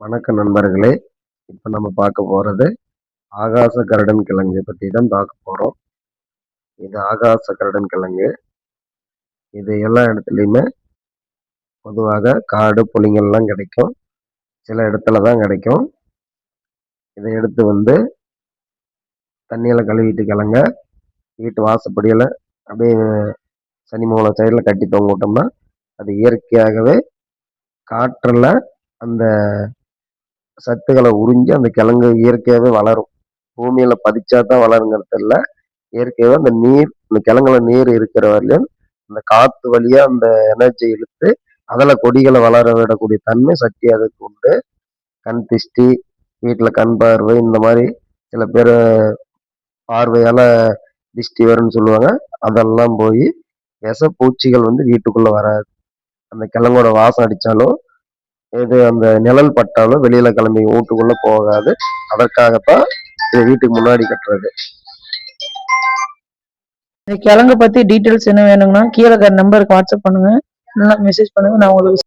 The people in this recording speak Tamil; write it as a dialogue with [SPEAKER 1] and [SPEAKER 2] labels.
[SPEAKER 1] வணக்கம் நண்பர்களே. இப்ப நம்ம பார்க்க போறது ஆகாச கருடன் கிழங்கு பத்தி தான் பார்க்க போறோம். இது ஆகாச கருடன் கிழங்கு. இது எல்லா இடத்துலயுமே பொதுவாக காடு, புலிங்கள்லாம் கிடைக்கும். சில இடத்துல தான் கிடைக்கும். இதை எடுத்து தண்ணியில கழுவிட்டு கிழங்க வீட்டு வாசப்படியில அப்படியே சனி மூலை சைடுல கட்டி தொங்க விட்டோம்னா அது இயற்கையாகவே காற்றுல அந்த சத்துக்களை உறிஞ்சி அந்த கிழங்கு இயற்கையாகவே வளரும். பூமியில பதிச்சா தான் வளருங்கிறது இல்லை. இயற்கையாகவே அந்த நீர், இந்த கிழங்குல நீர் இருக்கிற வரையிலும் அந்த காத்து வழியா அந்த எனர்ஜி இழுத்து அதில் கொடிகளை வளர விடக்கூடிய தன்மை சக்தி அதுக்கு உண்டு. கண் திஷ்டி, வீட்டில் கண் பார்வை, இந்த மாதிரி சில பேர் பார்வையால் திஷ்டி வரும்னு சொல்லுவாங்க. அதெல்லாம் போய் விஷ பூச்சிகள் வீட்டுக்குள்ளே வராது. அந்த கிழங்கோட வாசம் அடித்தாலும் இது அந்த நிழல் பட்டாலும் வெளியில கிளம்பி வீட்டுக்குள்ள போகாது. அதற்காகத்தான் இது வீட்டுக்கு முன்னாடி கட்டுறது.
[SPEAKER 2] இந்த கிழங்கு பத்தி டீட்டெயில்ஸ் என்ன வேணுங்கன்னா கீழே நம்பருக்கு வாட்ஸ்அப் பண்ணுங்க, இல்லைன்னா மெசேஜ் பண்ணுங்க. நான் உங்களுக்கு